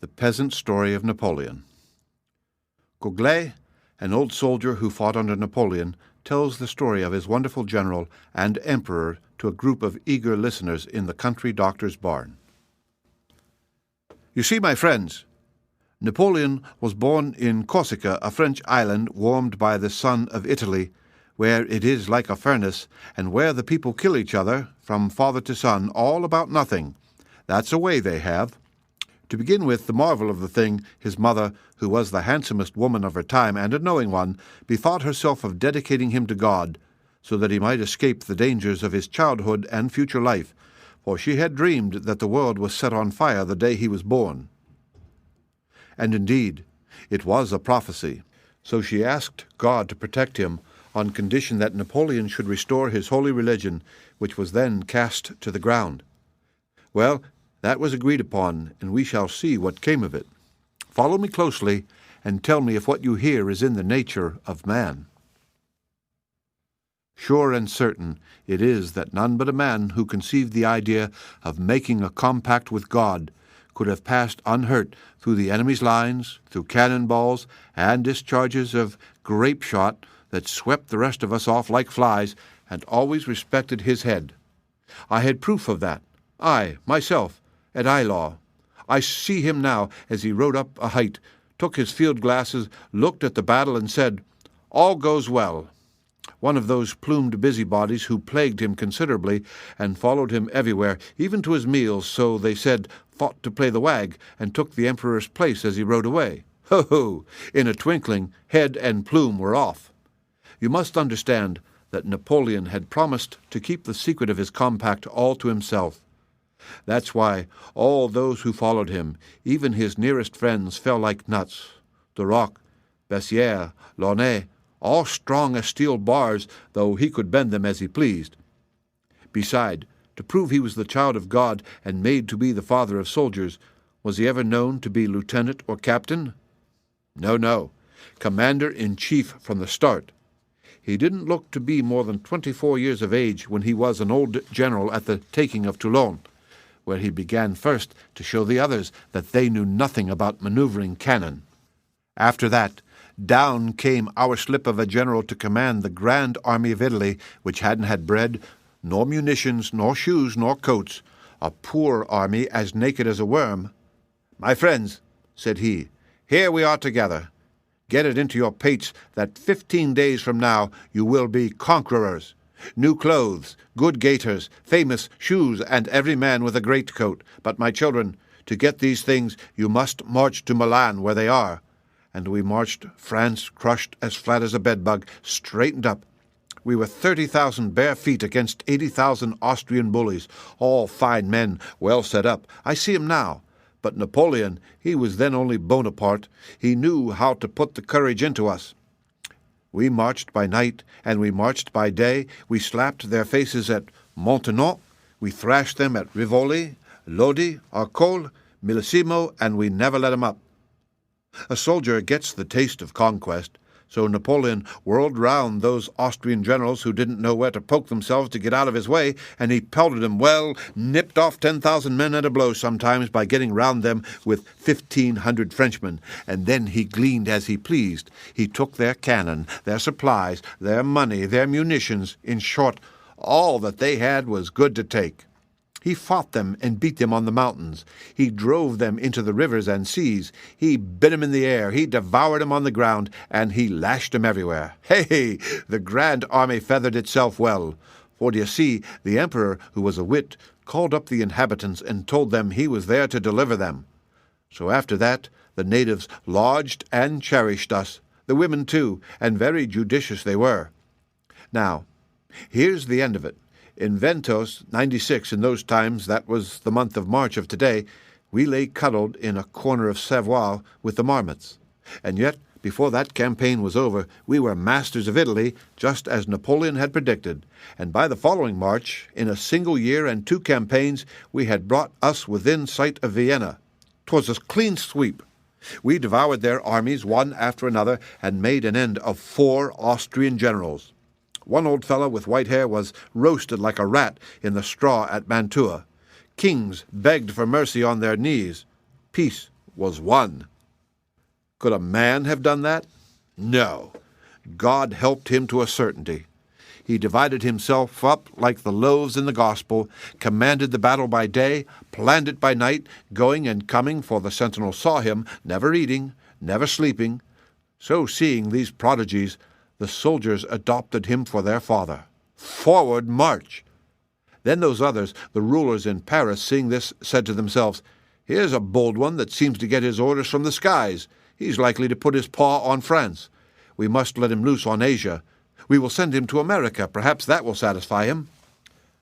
The Peasant Story of Napoleon. Gouglet, an old soldier who fought under Napoleon, tells the story of his wonderful general and emperor to a group of eager listeners in the country doctor's barn. You see, my friends, Napoleon was born in Corsica, a French island warmed by the sun of Italy, where it is like a furnace, and where the people kill each other, from father to son, all about nothing. That's a way they have. To begin with, the marvel of the thing, his mother, who was the handsomest woman of her time and a knowing one, bethought herself of dedicating him to God, so that he might escape the dangers of his childhood and future life, for she had dreamed that the world was set on fire the day he was born. And indeed, it was a prophecy. So she asked God to protect him on condition that Napoleon should restore his holy religion, which was then cast to the ground. Well, that was agreed upon, and we shall see what came of it. Follow me closely, and tell me if what you hear is in the nature of man. Sure and certain it is that none but a man who conceived the idea of making a compact with God could have passed unhurt through the enemy's lines, through cannonballs and discharges of grape shot that swept the rest of us off like flies, and always respected his head. I had proof of that, I, myself, at Eylau. I see him now as he rode up a height, took his field glasses, looked at the battle, and said, "All goes well." One of those plumed busybodies who plagued him considerably and followed him everywhere, even to his meals, so they said, thought to play the wag, and took the emperor's place as he rode away. Ho, ho! In a twinkling, head and plume were off. You must understand that Napoleon had promised to keep the secret of his compact all to himself. That's why all those who followed him, even his nearest friends, fell like nuts. Duroc, Bessières, Launay, all strong as steel bars, though he could bend them as he pleased. Beside, to prove he was the child of God and made to be the father of soldiers, was he ever known to be lieutenant or captain? No, commander-in-chief from the start. He didn't look to be more than 24 years of age when he was an old general at the taking of Toulon, where he began first to show the others that they knew nothing about maneuvering cannon. After that, down came our slip of a general to command the grand army of Italy, which hadn't had bread, nor munitions, nor shoes, nor coats, a poor army as naked as a worm. "My friends," said he, "here we are together. Get it into your pates that 15 days from now you will be conquerors. New clothes, good gaiters, famous shoes, and every man with a greatcoat. But, my children, to get these things you must march to Milan, where they are." And we marched, France crushed as flat as a bedbug, straightened up. We were 30,000 bare feet against 80,000 Austrian bullies, all fine men, well set up. I see him now. But Napoleon, he was then only Bonaparte. He knew how to put the courage into us. We marched by night, and we marched by day. We slapped their faces at Montenon. We thrashed them at Rivoli, Lodi, Arcole, Millesimo, and we never let them up. A soldier gets the taste of conquest, so Napoleon whirled round those Austrian generals who didn't know where to poke themselves to get out of his way, and he pelted them well, nipped off 10,000 men at a blow sometimes by getting round them with 1,500 Frenchmen, and then he gleaned as he pleased. He took their cannon, their supplies, their money, their munitions, in short, all that they had was good to take. He fought them and beat them on the mountains. He drove them into the rivers and seas. He bit them in the air. He devoured them on the ground, and he lashed them everywhere. Hey, the grand army feathered itself well. For, d'ye see, the emperor, who was a wit, called up the inhabitants and told them he was there to deliver them. So after that, the natives lodged and cherished us, the women too, and very judicious they were. Now, here's the end of it. In Ventos, 96, in those times, that was the month of March of today, we lay cuddled in a corner of Savoie with the marmots. And yet, before that campaign was over, we were masters of Italy, just as Napoleon had predicted. And by the following March, in a single year and 2 campaigns, we had brought us within sight of Vienna. 'Twas a clean sweep. We devoured their armies one after another, and made an end of 4 Austrian generals. One old fellow with white hair was roasted like a rat in the straw at Mantua. Kings begged for mercy on their knees. Peace was won. Could a man have done that? No. God helped him to a certainty. He divided himself up like the loaves in the gospel, commanded the battle by day, planned it by night, going and coming, for the sentinel saw him, never eating, never sleeping. So, seeing these prodigies, the soldiers adopted him for their father. Forward, march! Then those others, the rulers in Paris, seeing this, said to themselves, "Here's a bold one that seems to get his orders from the skies. He's likely to put his paw on France. We must let him loose on Asia. We will send him to America. Perhaps that will satisfy him."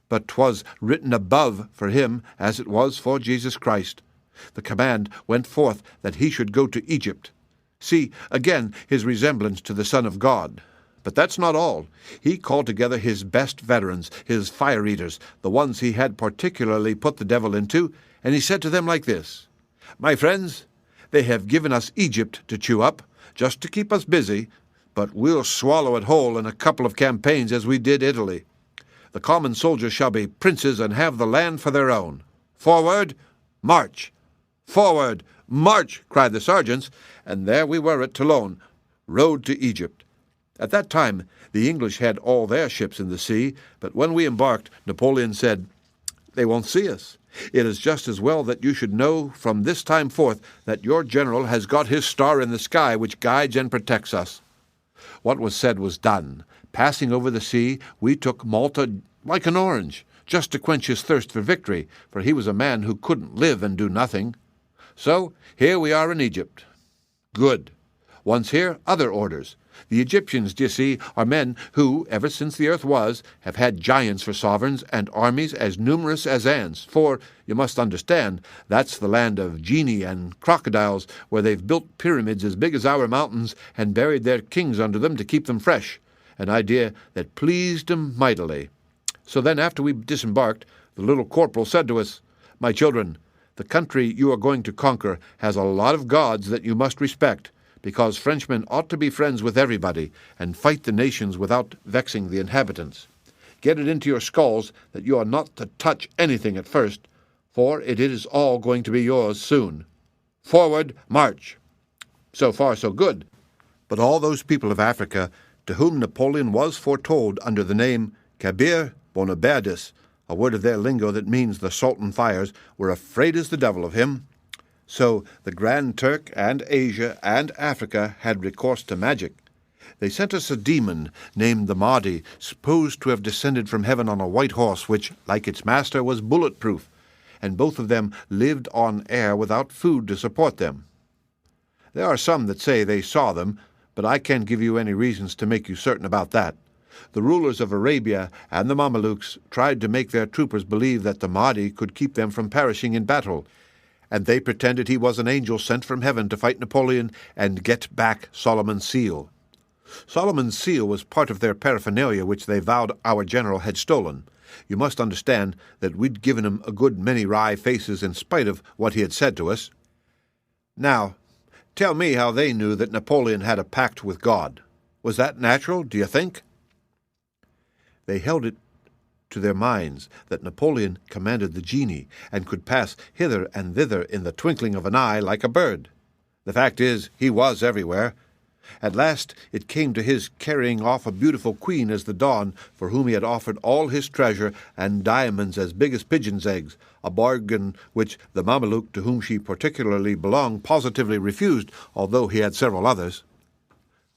But 'twas written above for him, as it was for Jesus Christ. The command went forth that he should go to Egypt. See, again, his resemblance to the Son of God. But that's not all. He called together his best veterans, his fire-eaters, the ones he had particularly put the devil into, and he said to them like this, "My friends, they have given us Egypt to chew up, just to keep us busy, but we'll swallow it whole in a couple of campaigns as we did Italy. The common soldiers shall be princes and have the land for their own. Forward, march! Forward, march!" cried the sergeants, and there we were at Toulon, rowed to Egypt. At that time the English had all their ships in the sea, but when we embarked, Napoleon said, "They won't see us. It is just as well that you should know from this time forth that your general has got his star in the sky which guides and protects us." What was said was done. Passing over the sea, we took Malta like an orange, just to quench his thirst for victory, for he was a man who couldn't live and do nothing. So here we are in Egypt. Good. Once here, other orders. The Egyptians, d'ye see, are men who, ever since the earth was, have had giants for sovereigns and armies as numerous as ants, for, you must understand, that's the land of genii and crocodiles, where they've built pyramids as big as our mountains and buried their kings under them to keep them fresh, an idea that pleased 'em mightily. So then, after we disembarked, the little corporal said to us, "My children, the country you are going to conquer has a lot of gods that you must respect, because Frenchmen ought to be friends with everybody and fight the nations without vexing the inhabitants. Get it into your skulls that you are not to touch anything at first, for it is all going to be yours soon. Forward, march!" So far, so good. But all those people of Africa, to whom Napoleon was foretold under the name Kabir Bonaberdis, a word of their lingo that means the Sultan fires, were afraid as the devil of him. So the Grand Turk and Asia and Africa had recourse to magic. They sent us a demon named the Mahdi, supposed to have descended from heaven on a white horse, which, like its master, was bulletproof, and both of them lived on air without food to support them. There are some that say they saw them, but I can't give you any reasons to make you certain about that. The rulers of Arabia and the Mamelukes tried to make their troopers believe that the Mahdi could keep them from perishing in battle, and they pretended he was an angel sent from heaven to fight Napoleon and get back Solomon's seal. Solomon's seal was part of their paraphernalia which they vowed our general had stolen. You must understand that we'd given him a good many wry faces in spite of what he had said to us. Now, tell me how they knew that Napoleon had a pact with God. Was that natural, do you think? They held it to their minds that Napoleon commanded the genii and could pass hither and thither in the twinkling of an eye like a bird. The fact is, he was everywhere. At last it came to his carrying off a beautiful queen as the dawn, for whom he had offered all his treasure and diamonds as big as pigeons' eggs, a bargain which the Mameluke to whom she particularly belonged positively refused, although he had several others.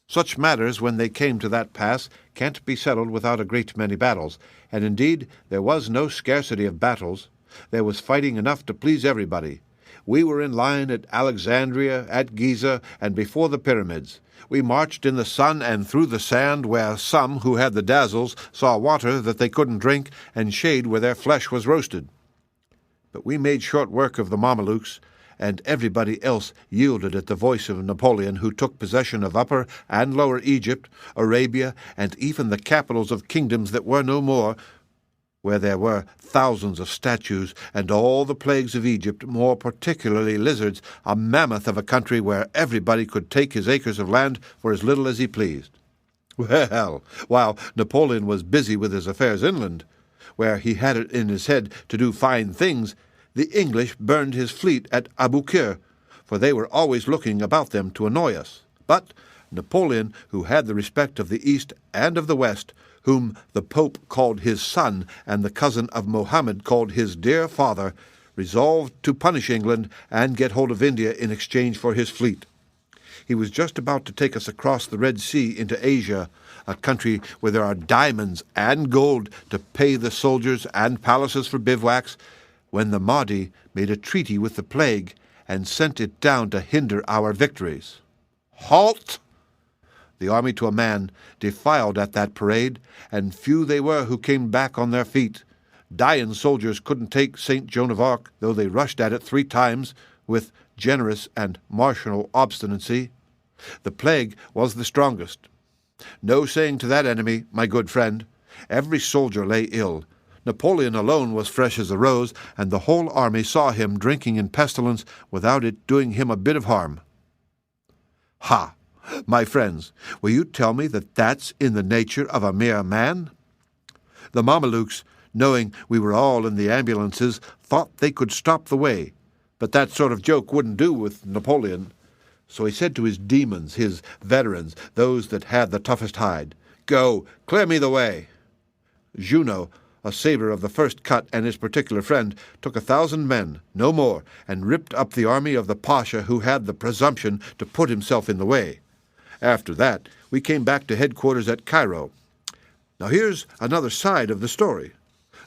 Such matters, when they came to that pass, can't be settled without a great many battles, and indeed there was no scarcity of battles. There was fighting enough to please everybody. We were in line at Alexandria, at Giza, and before the pyramids. We marched in the sun and through the sand, where some, who had the dazzles, saw water that they couldn't drink, and shade where their flesh was roasted. But we made short work of the Mamelukes, and everybody else yielded at the voice of Napoleon, who took possession of Upper and Lower Egypt, Arabia, and even the capitals of kingdoms that were no more, where there were thousands of statues, and all the plagues of Egypt, more particularly lizards, a mammoth of a country where everybody could take his acres of land for as little as he pleased. Well, while Napoleon was busy with his affairs inland, where he had it in his head to do fine things, the English burned his fleet at Aboukir, for they were always looking about them to annoy us. But Napoleon, who had the respect of the East and of the West, whom the Pope called his son and the cousin of Mohammed called his dear father, resolved to punish England and get hold of India in exchange for his fleet. He was just about to take us across the Red Sea into Asia, a country where there are diamonds and gold to pay the soldiers and palaces for bivouacs, when the Mahdi made a treaty with the plague and sent it down to hinder our victories. Halt! The army to a man defiled at that parade, and few they were who came back on their feet. Dying soldiers couldn't take St. Joan of Arc, though they rushed at it 3 times with generous and martial obstinacy. The plague was the strongest. No saying to that enemy, my good friend. Every soldier lay ill. Napoleon alone was fresh as a rose, and the whole army saw him drinking in pestilence without it doing him a bit of harm. Ha! My friends, will you tell me that that's in the nature of a mere man? The Mamelukes, knowing we were all in the ambulances, thought they could stop the way, but that sort of joke wouldn't do with Napoleon. So he said to his demons, his veterans, those that had the toughest hide, "Go, clear me the way." Junot, a saber of the first cut and his particular friend, took 1,000 men, no more, and ripped up the army of the Pasha who had the presumption to put himself in the way. After that, we came back to headquarters at Cairo. Now here's another side of the story.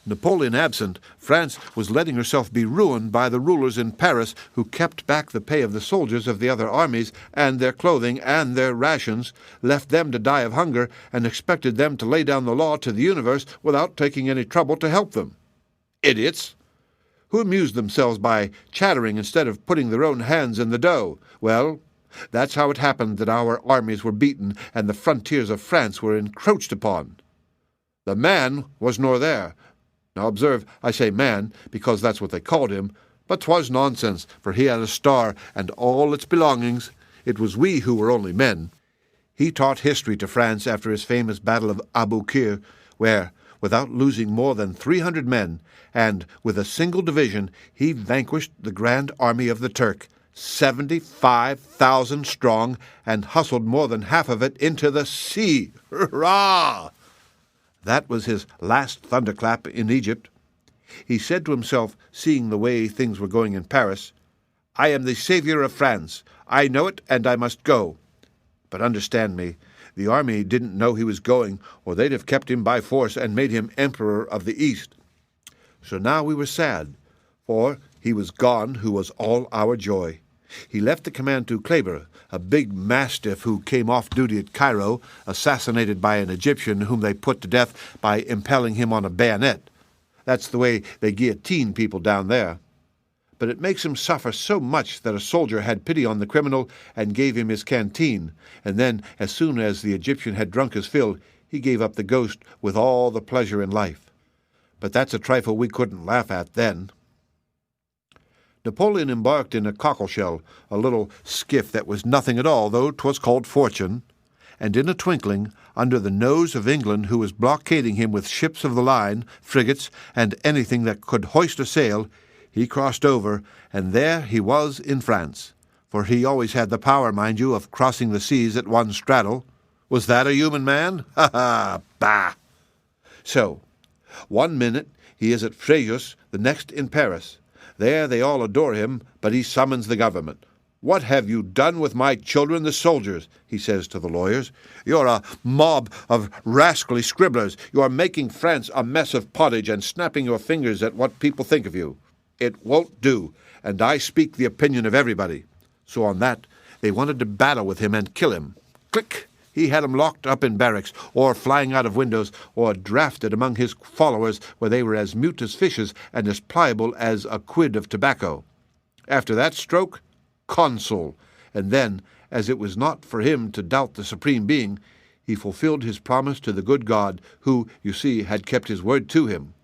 Napoleon absent, France was letting herself be ruined by the rulers in Paris who kept back the pay of the soldiers of the other armies and their clothing and their rations, left them to die of hunger, and expected them to lay down the law to the universe without taking any trouble to help them. Idiots! Who amused themselves by chattering instead of putting their own hands in the dough. Well, that's how it happened that our armies were beaten and the frontiers of France were encroached upon. The man was nor there. Now observe, I say man, because that's what they called him, but 'twas nonsense, for he had a star and all its belongings. It was we who were only men. He taught history to France after his famous battle of Abu Qir, where, without losing more than 300 men, and with a single division, he vanquished the grand army of the Turk, 75,000 strong, and hustled more than half of it into the sea. Hurrah! That was his last thunderclap in Egypt. He said to himself, seeing the way things were going in Paris, "I am the savior of France. I know it, and I must go." But understand me, the army didn't know he was going, or they'd have kept him by force and made him emperor of the East. So now we were sad, for he was gone who was all our joy. He left the command to Kleber, a big mastiff who came off duty at Cairo, assassinated by an Egyptian whom they put to death by impaling him on a bayonet. That's the way they guillotine people down there. But it makes him suffer so much that a soldier had pity on the criminal and gave him his canteen, and then, as soon as the Egyptian had drunk his fill, he gave up the ghost with all the pleasure in life. But that's a trifle we couldn't laugh at then. Napoleon embarked in a cockleshell, a little skiff that was nothing at all, though 'twas called Fortune, and in a twinkling, under the nose of England, who was blockading him with ships of the line, frigates, and anything that could hoist a sail, he crossed over, and there he was in France. For he always had the power, mind you, of crossing the seas at one straddle. Was that a human man? Ha ha! Bah! So, one minute he is at Fréjus, the next in Paris. There they all adore him, but he summons the government. "What have you done with my children, the soldiers?" he says to the lawyers. "You're a mob of rascally scribblers. You are making France a mess of pottage and snapping your fingers at what people think of you. It won't do, and I speak the opinion of everybody." So on that, they wanted to battle with him and kill him. Click! He had 'em locked up in barracks, or flying out of windows, or drafted among his followers, where they were as mute as fishes and as pliable as a quid of tobacco. After that stroke, consul, and then, as it was not for him to doubt the Supreme Being, he fulfilled his promise to the good God, who, you see, had kept his word to him.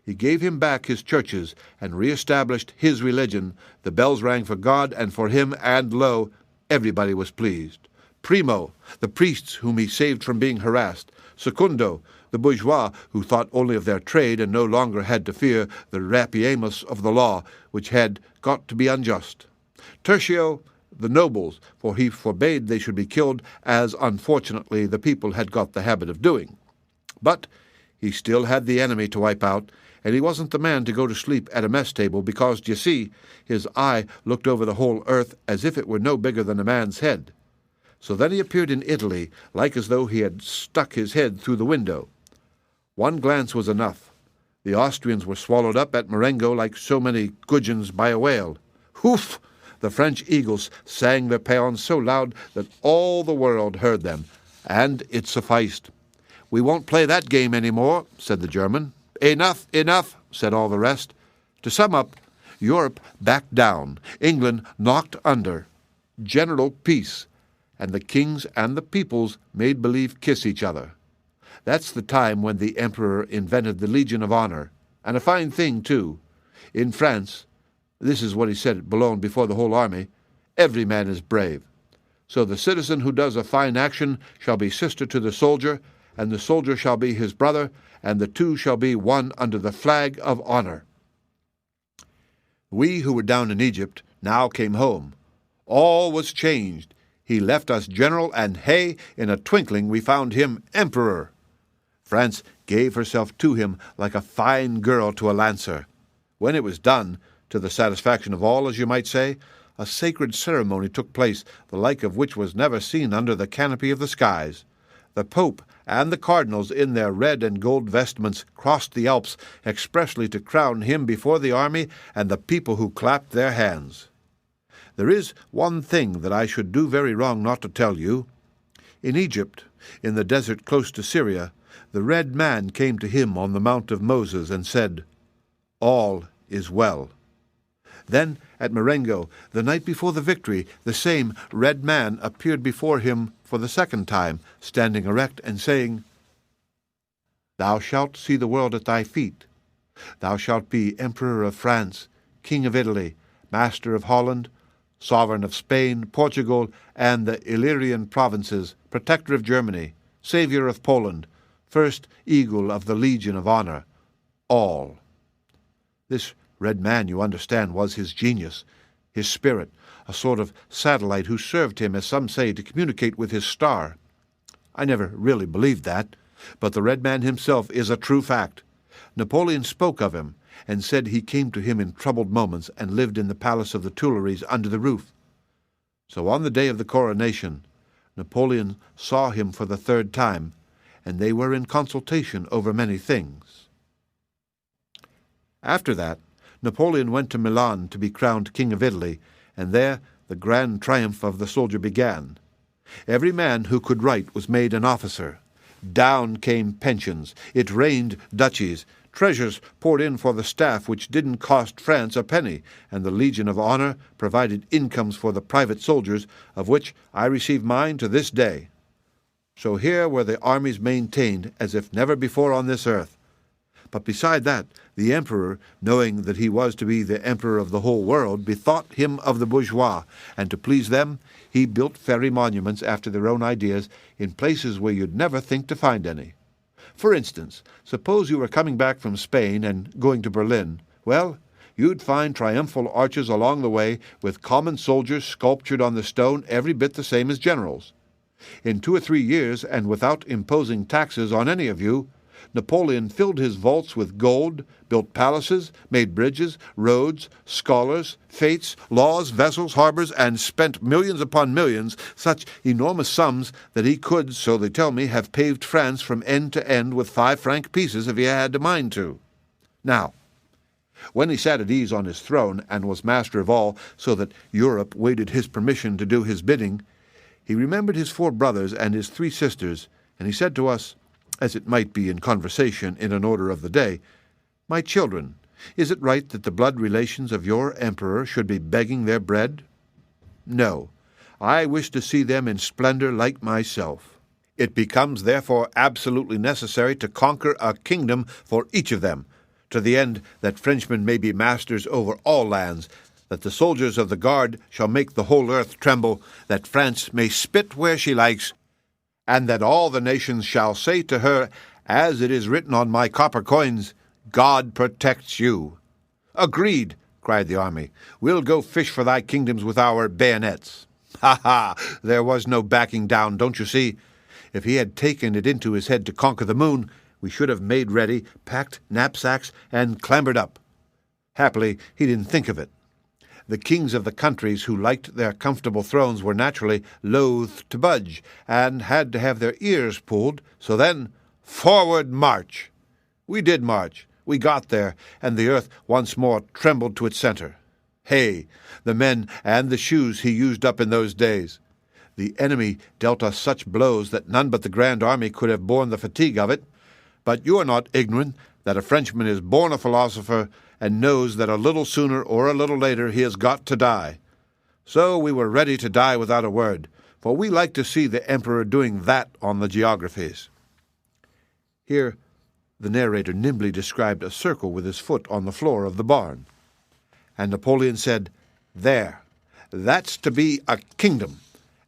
He gave him back his churches, and re-established his religion. The bells rang for God and for him, and lo, everybody was pleased. Primo, the priests whom he saved from being harassed. Secundo, the bourgeois who thought only of their trade and no longer had to fear the rapiemus of the law, which had got to be unjust. Tertio, the nobles, for he forbade they should be killed, as unfortunately the people had got the habit of doing. But he still had the enemy to wipe out, and he wasn't the man to go to sleep at a mess table because, d'ye see, his eye looked over the whole earth as if it were no bigger than a man's head. So then he appeared in Italy, like as though he had stuck his head through the window. One glance was enough. The Austrians were swallowed up at Marengo like so many gudgeons by a whale. Hoof! The French eagles sang their paeans so loud that all the world heard them, and it sufficed. "We won't play that game any more," said the German. "Enough, enough," said all the rest. To sum up, Europe backed down, England knocked under, general peace, and the kings and the peoples made believe kiss each other. That's the time when the emperor invented the Legion of Honor, and a fine thing, too. In France, this is what he said at Boulogne before the whole army, every man is brave. So the citizen who does a fine action shall be sister to the soldier, and the soldier shall be his brother, and the two shall be one under the flag of honor. We who were down in Egypt now came home. All was changed. He left us general, and hey, in a twinkling we found him emperor. France gave herself to him like a fine girl to a lancer. When it was done, to the satisfaction of all, as you might say, a sacred ceremony took place, the like of which was never seen under the canopy of the skies. The Pope and the cardinals in their red and gold vestments crossed the Alps expressly to crown him before the army and the people who clapped their hands. There is one thing that I should do very wrong not to tell you. In Egypt, in the desert close to Syria, the red man came to him on the Mount of Moses and said, "All is well." Then, at Marengo, the night before the victory, the same red man appeared before him for the second time, standing erect and saying, "Thou shalt see the world at thy feet. Thou shalt be Emperor of France, King of Italy, Master of Holland, Sovereign of Spain, Portugal, and the Illyrian provinces, Protector of Germany, Saviour of Poland, First Eagle of the Legion of Honor, all." This red man, you understand, was his genius, his spirit, a sort of satellite who served him, as some say, to communicate with his star. I never really believed that, but the red man himself is a true fact. Napoleon spoke of him, and said he came to him in troubled moments and lived in the palace of the Tuileries under the roof. So on the day of the coronation, Napoleon saw him for the third time, and they were in consultation over many things. After that, Napoleon went to Milan to be crowned King of Italy, and there the grand triumph of the soldier began. Every man who could write was made an officer. Down came pensions. It rained duchies. Treasures poured in for the staff, which didn't cost France a penny, and the Legion of Honor provided incomes for the private soldiers, of which I receive mine to this day. So here were the armies maintained as if never before on this earth. But beside that, the emperor, knowing that he was to be the emperor of the whole world, bethought him of the bourgeois, and to please them, he built fairy monuments after their own ideas in places where you'd never think to find any. For instance, suppose you were coming back from Spain and going to Berlin. Well, you'd find triumphal arches along the way with common soldiers sculptured on the stone every bit the same as generals. In 2 or 3 years, and without imposing taxes on any of you, Napoleon filled his vaults with gold, built palaces, made bridges, roads, scholars, fetes, laws, vessels, harbors, and spent millions upon millions, such enormous sums that he could, so they tell me, have paved France from end to end with 5-franc pieces if he had a mind to. Now, when he sat at ease on his throne and was master of all, so that Europe waited his permission to do his bidding, he remembered his 4 brothers and his 3 sisters, and he said to us, as it might be in conversation in an order of the day, "My children, is it right that the blood relations of your emperor should be begging their bread? No, I wish to see them in splendor like myself. It becomes therefore absolutely necessary to conquer a kingdom for each of them, to the end that Frenchmen may be masters over all lands, that the soldiers of the guard shall make the whole earth tremble, that France may spit where she likes, and that all the nations shall say to her, as it is written on my copper coins, God protects you. Agreed, cried the army. "We'll go fish for thy kingdoms with our bayonets." Ha ha! There was no backing down, don't you see? If he had taken it into his head to conquer the moon, we should have made ready, packed knapsacks, and clambered up. Happily, he didn't think of it. The kings of the countries who liked their comfortable thrones were naturally loath to budge, and had to have their ears pulled, so then, forward march! We did march. We got there, and the earth once more trembled to its center. Hey, the men and the shoes he used up in those days! The enemy dealt us such blows that none but the Grand Army could have borne the fatigue of it. But you are not ignorant that a Frenchman is born a philosopher and knows that a little sooner or a little later he has got to die. So we were ready to die without a word, for we like to see the Emperor doing that on the geographies. Here the narrator nimbly described a circle with his foot on the floor of the barn. And Napoleon said, "There, that's to be a kingdom."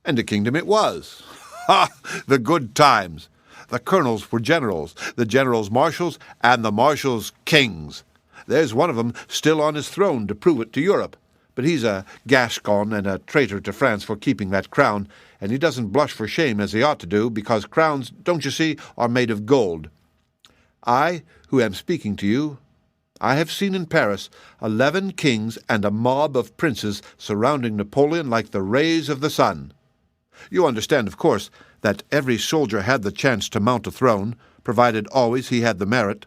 And a kingdom it was. Ha! The good times! The colonels were generals, the generals marshals, and the marshals kings. There's one of them still on his throne to prove it to Europe, but he's a Gascon and a traitor to France for keeping that crown, and he doesn't blush for shame as he ought to do, because crowns, don't you see, are made of gold. I, who am speaking to you, I have seen in Paris 11 kings and a mob of princes surrounding Napoleon like the rays of the sun. You understand, of course, that every soldier had the chance to mount a throne, provided always he had the merit,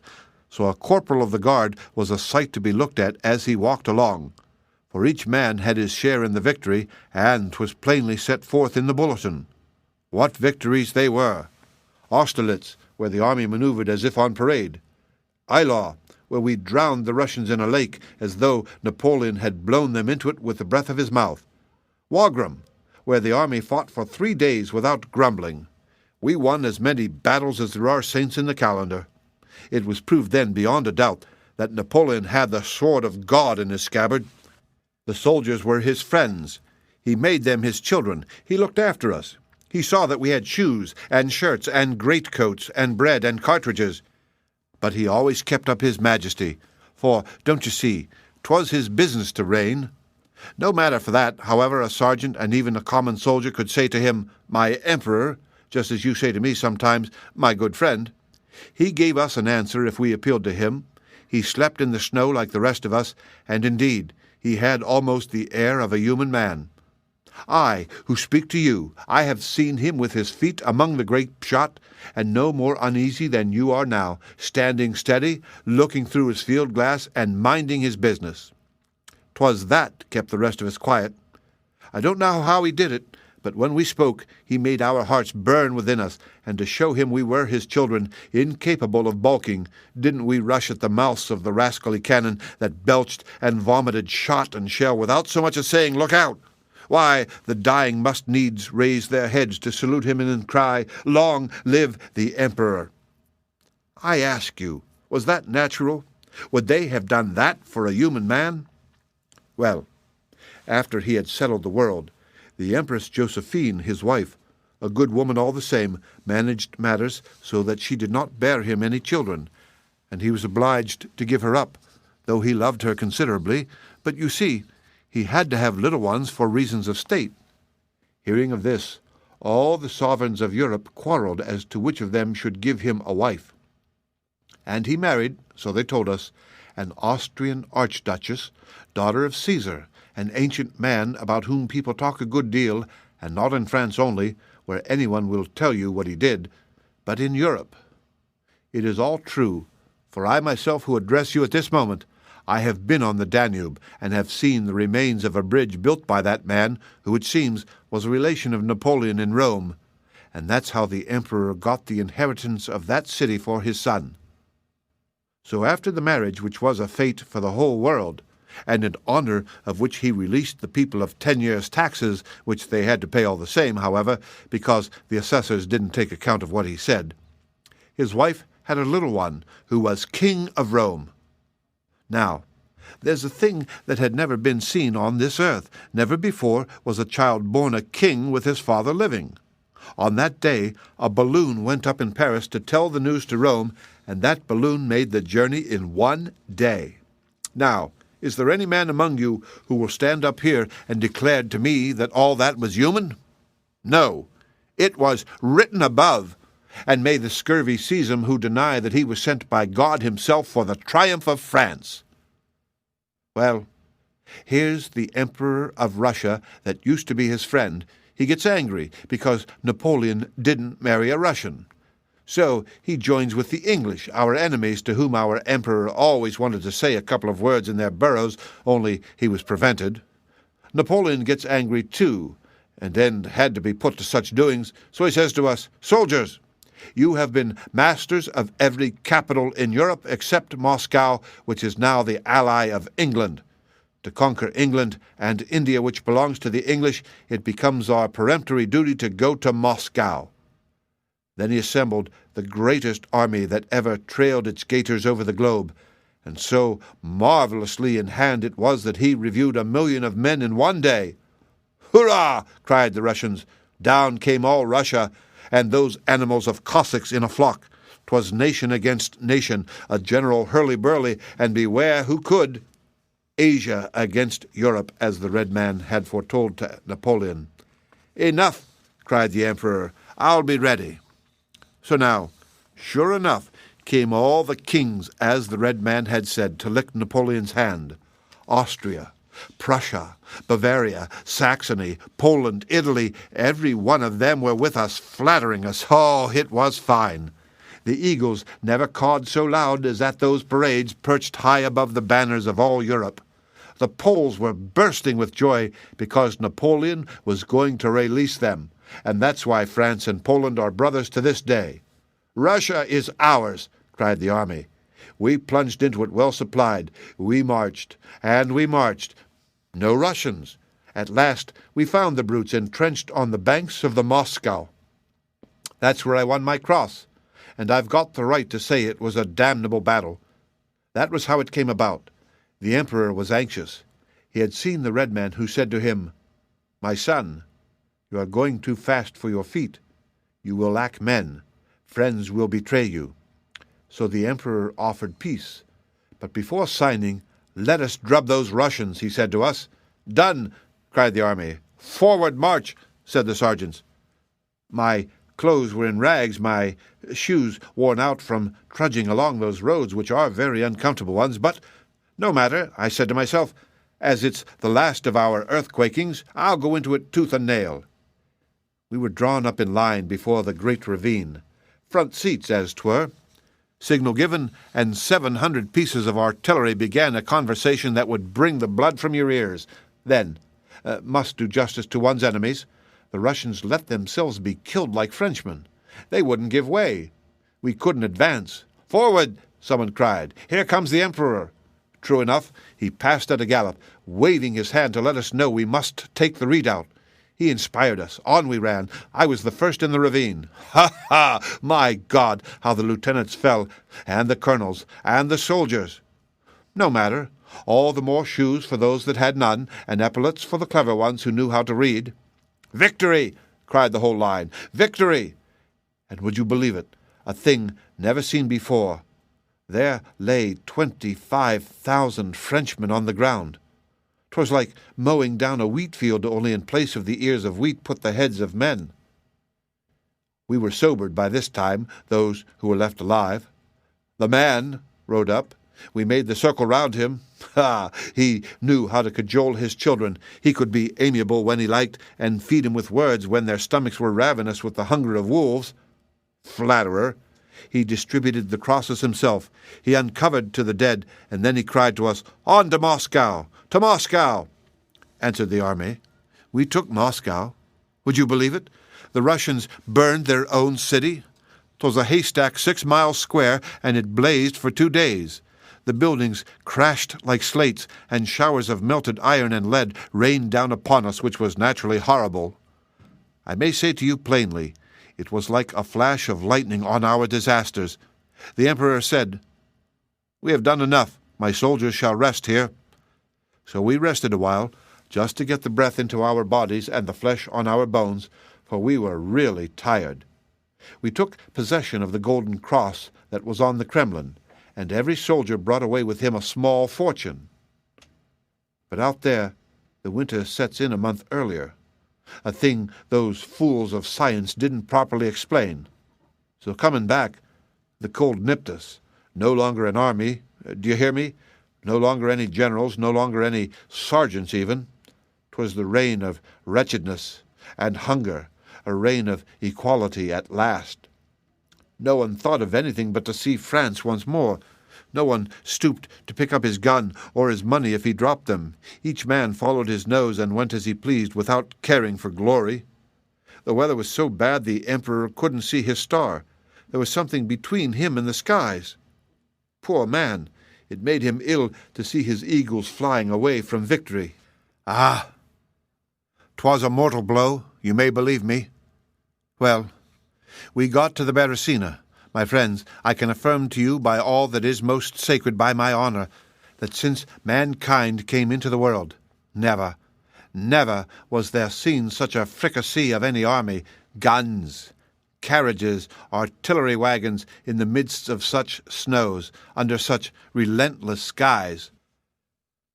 so a corporal of the guard was a sight to be looked at as he walked along, for each man had his share in the victory, and 'twas plainly set forth in the bulletin. What victories they were! Austerlitz, where the army maneuvered as if on parade. Eylau, where we drowned the Russians in a lake as though Napoleon had blown them into it with the breath of his mouth. Wagram, where the army fought for 3 days without grumbling. We won as many battles as there are saints in the calendar. It was proved then beyond a doubt that Napoleon had the sword of God in his scabbard. The soldiers were his friends. He made them his children. He looked after us. He saw that we had shoes and shirts and greatcoats and bread and cartridges. But he always kept up his majesty, for, don't you see, 'twas his business to reign. No matter for that, however, a sergeant and even a common soldier could say to him, "My emperor," just as you say to me sometimes, "My good friend." He gave us an answer if we appealed to him. He slept in the snow like the rest of us, and indeed he had almost the air of a human man. I, who speak to you, I have seen him with his feet among the grape shot, and no more uneasy than you are now, standing steady, looking through his field glass, and minding his business. 'Twas that kept the rest of us quiet. I don't know how he did it, but when we spoke, he made our hearts burn within us, and to show him we were his children, incapable of balking, didn't we rush at the mouths of the rascally cannon that belched and vomited shot and shell without so much as saying, "Look out!" Why, the dying must needs raise their heads to salute him and cry, "Long live the Emperor!" I ask you, was that natural? Would they have done that for a human man? Well, after he had settled the world, the Empress Josephine, his wife, a good woman all the same, managed matters so that she did not bear him any children, and he was obliged to give her up, though he loved her considerably. But you see, he had to have little ones for reasons of state. Hearing of this, all the sovereigns of Europe quarreled as to which of them should give him a wife. And he married, so they told us, an Austrian archduchess, daughter of Caesar, an ancient man about whom people talk a good deal, and not in France only, where anyone will tell you what he did, but in Europe. It is all true, for I myself who address you at this moment, I have been on the Danube, and have seen the remains of a bridge built by that man, who it seems was a relation of Napoleon in Rome, and that's how the Emperor got the inheritance of that city for his son. So after the marriage, which was a fate for the whole world, and in honor of which he released the people of 10 years' taxes, which they had to pay all the same, however, because the assessors didn't take account of what he said, his wife had a little one, who was King of Rome. Now, there's a thing that had never been seen on this earth. Never before was a child born a king with his father living. On that day, a balloon went up in Paris to tell the news to Rome, and that balloon made the journey in 1 day. Now, Is there any man among you who will stand up here and declare to me that all that was human? No, it was written above. And may the scurvy seize him who deny that he was sent by God himself for the triumph of France. Well, here's the Emperor of Russia that used to be his friend. He gets angry because Napoleon didn't marry a Russian. So he joins with the English, our enemies, to whom our emperor always wanted to say a couple of words in their burrows, only he was prevented. Napoleon gets angry too, and then had to be put to such doings, so he says to us, "Soldiers, you have been masters of every capital in Europe except Moscow, which is now the ally of England. To conquer England and India, which belongs to the English, it becomes our peremptory duty to go to Moscow." Then he assembled the greatest army that ever trailed its gaiters over the globe, and so marvelously in hand it was that he reviewed 1,000,000 of men in one day. "Hurrah!" cried the Russians. Down came all Russia, and those animals of Cossacks in a flock. 'Twas nation against nation, a general hurly-burly, and beware who could. Asia against Europe, as the Red Man had foretold to Napoleon. "Enough!" cried the Emperor. "I'll be ready." So now, sure enough, came all the kings, as the Red Man had said, to lick Napoleon's hand. Austria, Prussia, Bavaria, Saxony, Poland, Italy, every one of them were with us, flattering us. Oh, it was fine. The eagles never cawed so loud as at those parades perched high above the banners of all Europe. The Poles were bursting with joy because Napoleon was going to release them, and that's why France and Poland are brothers to this day. "Russia is ours!" cried the army. We plunged into it well supplied. We marched, and we marched. No Russians. At last we found the brutes entrenched on the banks of the Moscow. That's where I won my cross, and I've got the right to say it was a damnable battle. That was how it came about. The Emperor was anxious. He had seen the Red Man, who said to him, "My son, you are going too fast for your feet. You will lack men. Friends will betray you." So the Emperor offered peace. But before signing, "Let us drub those Russians," he said to us. "Done!" cried the army. "Forward march!" said the sergeants. My clothes were in rags, my shoes worn out from trudging along those roads, which are very uncomfortable ones, but no matter, I said to myself, as it's the last of our earthquakings, I'll go into it tooth and nail. We were drawn up in line before the great ravine, front seats as 'twere. Signal given, and 700 pieces of artillery began a conversation that would bring the blood from your ears. Then, must do justice to one's enemies, the Russians let themselves be killed like Frenchmen. They wouldn't give way. We couldn't advance. "Forward!" someone cried. "Here comes the Emperor." True enough, he passed at a gallop, waving his hand to let us know we must take the redoubt. He inspired us. On we ran. I was the first in the ravine. Ha, ha! My God, how the lieutenants fell, and the colonels, and the soldiers! No matter. All the more shoes for those that had none, and epaulets for the clever ones who knew how to read. "Victory!" cried the whole line. "Victory!" And would you believe it? A thing never seen before. There lay 25,000 Frenchmen on the ground. 'Twas like mowing down a wheat field, only in place of the ears of wheat put the heads of men. We were sobered by this time, those who were left alive. The man rode up. We made the circle round him. Ha! He knew how to cajole his children. He could be amiable when he liked, and feed 'em with words when their stomachs were ravenous with the hunger of wolves. Flatterer! He distributed the crosses himself. He uncovered to the dead, and then he cried to us, "On to Moscow! To Moscow!" answered the army. We took Moscow. Would you believe it? The Russians burned their own city. 'Twas a haystack 6 miles square, and it blazed for 2 days. The buildings crashed like slates, and showers of melted iron and lead rained down upon us, which was naturally horrible. I may say to you plainly, it was like a flash of lightning on our disasters. The Emperor said, "We have done enough. My soldiers shall rest here." So we rested a while, just to get the breath into our bodies and the flesh on our bones, for we were really tired. We took possession of the golden cross that was on the Kremlin, and every soldier brought away with him a small fortune. But out there, the winter sets in a month earlier, a thing those fools of science didn't properly explain. So coming back, the cold nipped us. No longer an army, do you hear me? No longer any generals, no longer any sergeants even. 'Twas the reign of wretchedness and hunger, a reign of equality at last. No one thought of anything but to see France once more. No one stooped to pick up his gun or his money if he dropped them. Each man followed his nose and went as he pleased without caring for glory. The weather was so bad the emperor couldn't see his star. There was something between him and the skies. Poor man, it made him ill to see his eagles flying away from victory. Ah! 'Twas a mortal blow, you may believe me. Well, we got to the Beresina. My friends, I can affirm to you by all that is most sacred by my honor, that since mankind came into the world, never was there seen such a fricassee of any army, guns, carriages, artillery wagons, in the midst of such snows, under such relentless skies.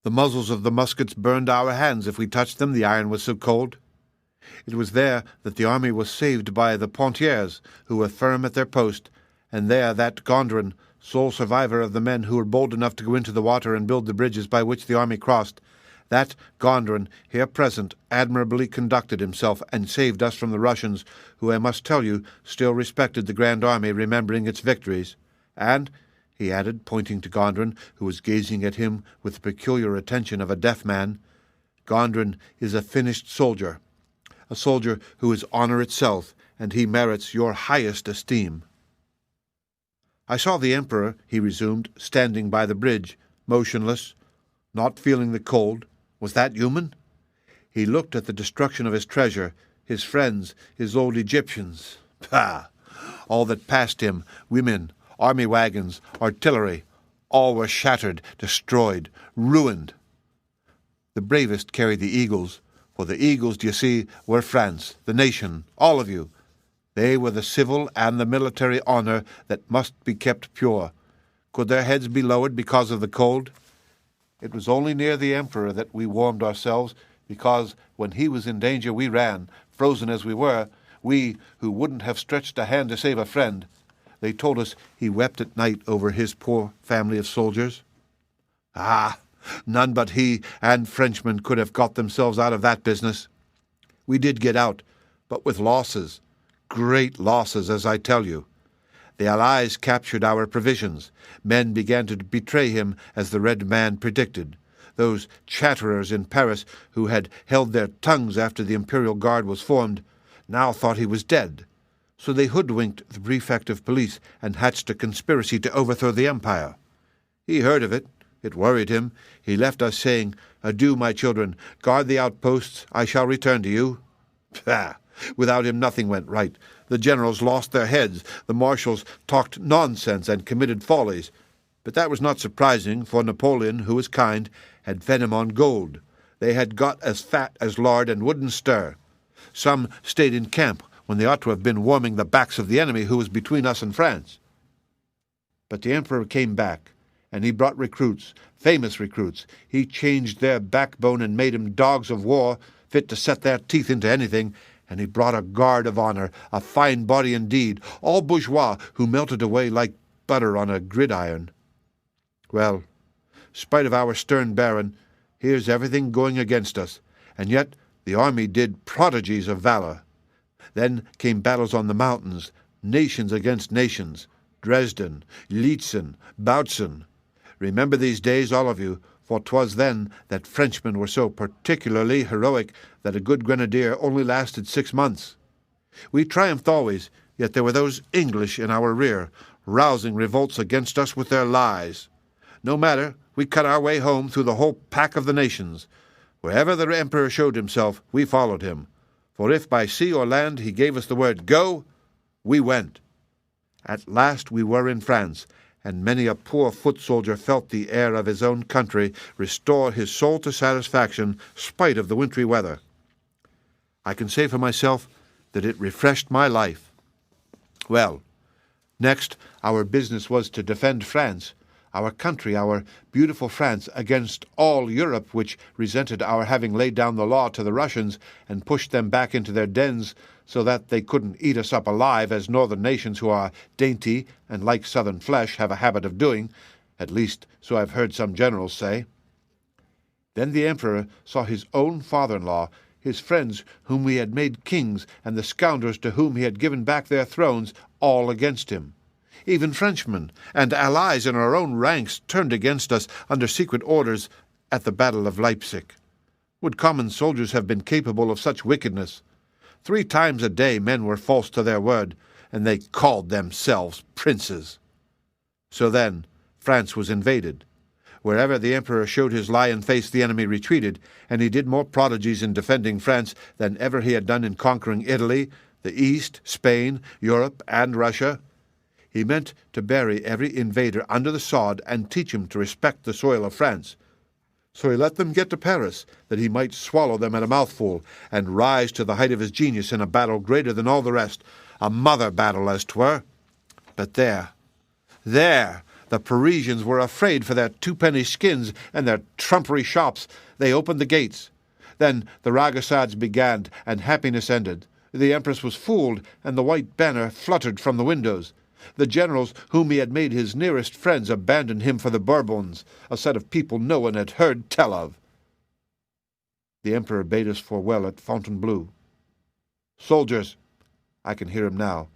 The muzzles of the muskets burned our hands if we touched them, the iron was so cold. It was there that the army was saved by the Pontiers, who were firm at their post, and there that Gondrin, sole survivor of the men who were bold enough to go into the water and build the bridges by which the army crossed, that Gondrin, here present, admirably conducted himself and saved us from the Russians, who, I must tell you, still respected the Grand Army, remembering its victories. And, he added, pointing to Gondrin, who was gazing at him with the peculiar attention of a deaf man, Gondrin is a finished soldier, a soldier who is honor itself, and he merits your highest esteem. I saw the emperor, he resumed, standing by the bridge, motionless, not feeling the cold. Was that human? He looked at the destruction of his treasure, his friends, his old Egyptians. Pah! All that passed him, women, army wagons, artillery, all were shattered, destroyed, ruined. The bravest carried the eagles, for the eagles, d'ye see, were France, the nation, all of you. They were the civil and the military honor that must be kept pure. Could their heads be lowered because of the cold? It was only near the emperor that we warmed ourselves, because when he was in danger we ran, frozen as we were, we who wouldn't have stretched a hand to save a friend. They told us he wept at night over his poor family of soldiers. Ah! None but he and Frenchmen could have got themselves out of that business. We did get out, but with losses. Great losses, as I tell you. The Allies captured our provisions. Men began to betray him, as the Red Man predicted. Those chatterers in Paris, who had held their tongues after the Imperial Guard was formed, now thought he was dead. So they hoodwinked the prefect of police and hatched a conspiracy to overthrow the Empire. He heard of it. It worried him. He left us saying, "Adieu, my children. Guard the outposts. I shall return to you." Pah! Without him nothing went right. The generals lost their heads. The marshals talked nonsense and committed follies. But that was not surprising, for Napoleon, who was kind, had fed him on gold. They had got as fat as lard and wouldn't stir. Some stayed in camp when they ought to have been warming the backs of the enemy who was between us and France. But the emperor came back, and he brought recruits, famous recruits. He changed their backbone and made them dogs of war, fit to set their teeth into anything, and he brought a guard of honor, a fine body indeed, all bourgeois who melted away like butter on a gridiron. Well, spite of our stern baron, here's everything going against us, and yet the army did prodigies of valor. Then came battles on the mountains, nations against nations, Dresden, Lietzen, Bautzen. Remember these days, all of you, for 'twas then that Frenchmen were so particularly heroic that a good grenadier only lasted 6 months. We triumphed always, yet there were those English in our rear, rousing revolts against us with their lies. No matter, we cut our way home through the whole pack of the nations. Wherever the emperor showed himself, we followed him. For if by sea or land he gave us the word "Go," we went. At last we were in France, and many a poor foot soldier felt the air of his own country restore his soul to satisfaction, spite of the wintry weather. I can say for myself that it refreshed my life. Well, next our business was to defend France. our country, our beautiful France, against all Europe, which resented our having laid down the law to the Russians and pushed them back into their dens so that they couldn't eat us up alive, as northern nations who are dainty and like southern flesh have a habit of doing, at least so I've heard some generals say. Then the emperor saw his own father-in-law, his friends whom he had made kings, and the scoundrels to whom he had given back their thrones, all against him. Even Frenchmen and allies in our own ranks turned against us under secret orders at the Battle of Leipzig. Would common soldiers have been capable of such wickedness? 3 times a day men were false to their word, and they called themselves princes. So then France was invaded. Wherever the emperor showed his lion face, the enemy retreated, and he did more prodigies in defending France than ever he had done in conquering Italy, the East, Spain, Europe, and Russia. He meant to bury every invader under the sod and teach him to respect the soil of France. So he let them get to Paris, that he might swallow them at a mouthful, and rise to the height of his genius in a battle greater than all the rest, a mother battle, as 'twere. But there, the Parisians were afraid for their 2-penny skins and their trumpery shops. They opened the gates. Then the regocides began, and happiness ended. The empress was fooled, and the white banner fluttered from the windows. The generals whom he had made his nearest friends abandoned him for the Bourbons, a set of people no one had heard tell of. The emperor bade us farewell at Fontainebleau. Soldiers, I can hear him now,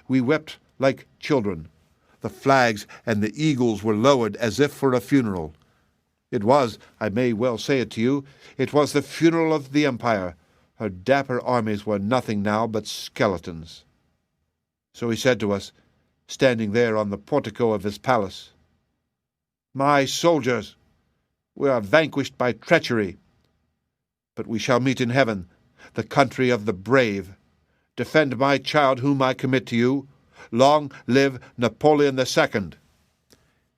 we wept like children. The flags and the eagles were lowered as if for a funeral. It was, I may well say it to you, it was the funeral of the empire. Her dapper armies were nothing now but skeletons. So he said to us, standing there on the portico of his palace, "My soldiers, we are vanquished by treachery, but we shall meet in heaven, the country of the brave. Defend my child whom I commit to you. Long live Napoleon II."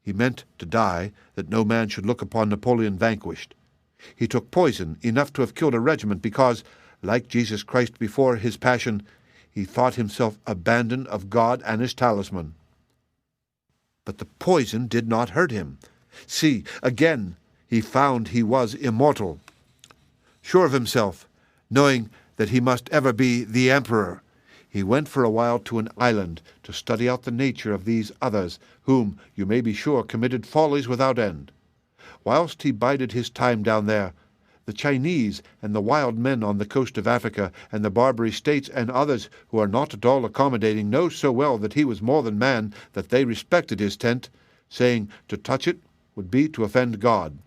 He meant to die, that no man should look upon Napoleon vanquished. He took poison enough to have killed a regiment because, like Jesus Christ before his passion, he thought himself abandoned of God and his talisman. But the poison did not hurt him. See, again he found he was immortal. Sure of himself, knowing that he must ever be the emperor, he went for a while to an island to study out the nature of these others, whom, you may be sure, committed follies without end. Whilst he bided his time down there, the Chinese and the wild men on the coast of Africa and the Barbary States and others who are not at all accommodating know so well that he was more than man that they respected his tent, saying to touch it would be to offend God.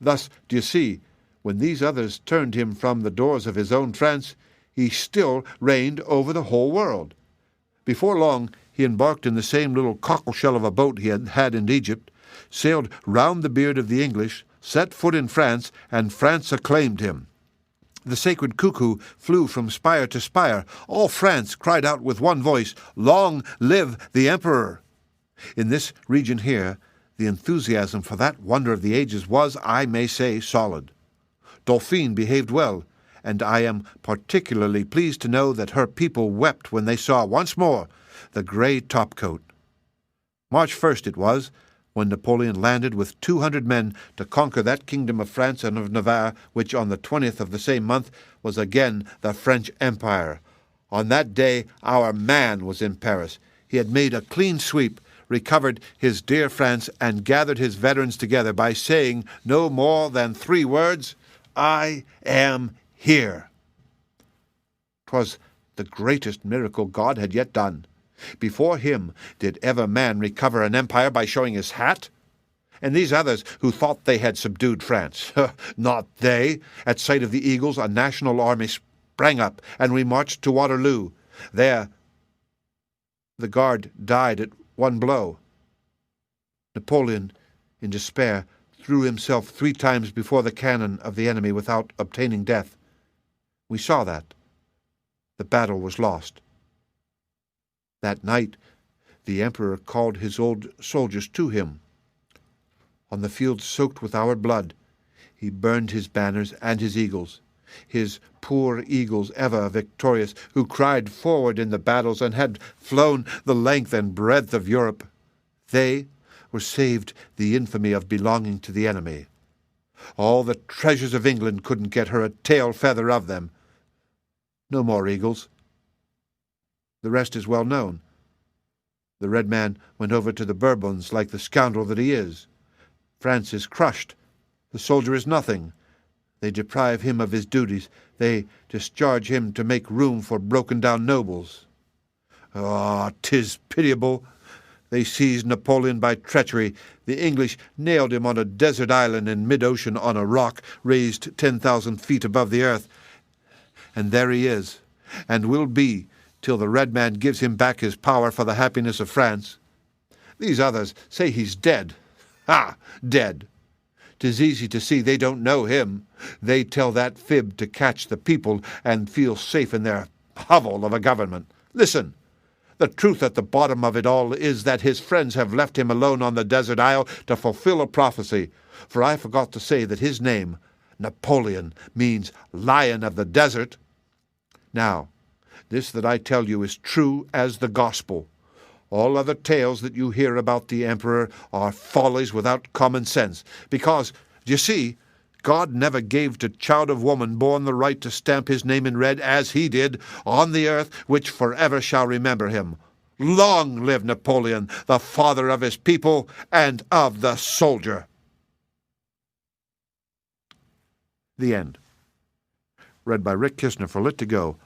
Thus, do you see, when these others turned him from the doors of his own France, he still reigned over the whole world. Before long, he embarked in the same little cockle-shell of a boat he had had in Egypt, sailed round the beard of the English, set foot in France, and France acclaimed him. The sacred cuckoo flew from spire to spire. All France cried out with one voice, "Long live the Emperor!" In this region here, the enthusiasm for that wonder of the ages was, I may say, solid. Dauphine behaved well, and I am particularly pleased to know that her people wept when they saw once more the grey topcoat. March 1st it was, when Napoleon landed with 200 men to conquer that kingdom of France and of Navarre, which on the 20th of the same month was again the French Empire. On that day our man was in Paris. He had made a clean sweep, recovered his dear France, and gathered his veterans together by saying no more than 3 words, "I am here." 'Twas the greatest miracle God had yet done. Before him did ever man recover an empire by showing his hat? And these others who thought they had subdued France, not they. At sight of the eagles, a national army sprang up, and we marched to Waterloo. There the guard died at one blow. Napoleon, in despair, threw himself 3 times before the cannon of the enemy without obtaining death. We saw that. The battle was lost. That night the emperor called his old soldiers to him. On the field soaked with our blood, he burned his banners and his eagles, his poor eagles ever victorious, who cried forward in the battles and had flown the length and breadth of Europe. They, were saved the infamy of belonging to the enemy. All the treasures of England couldn't get her a tail feather of them. No more eagles. The rest is well known. The red man went over to the Bourbons like the scoundrel that he is. France is crushed. The soldier is nothing. They deprive him of his duties. They discharge him to make room for broken-down nobles. Ah, 'tis pitiable. They seized Napoleon by treachery. The English nailed him on a desert island in mid-ocean on a rock raised 10,000 feet above the earth. And there he is, and will be till the red man gives him back his power for the happiness of France. These others say he's dead. Ha! Dead. 'Tis easy to see they don't know him. They tell that fib to catch the people and feel safe in their hovel of a government. Listen! The truth at the bottom of it all is that his friends have left him alone on the desert isle to fulfill a prophecy. For I forgot to say that his name, Napoleon, means Lion of the Desert. Now, this that I tell you is true as the gospel. All other tales that you hear about the emperor are follies without common sense, because, you see, God never gave to child of woman born the right to stamp his name in red as he did on the earth which forever shall remember him. Long live Napoleon, the father of his people and of the soldier. The end. Read by Rick Kistner for Lit2Go.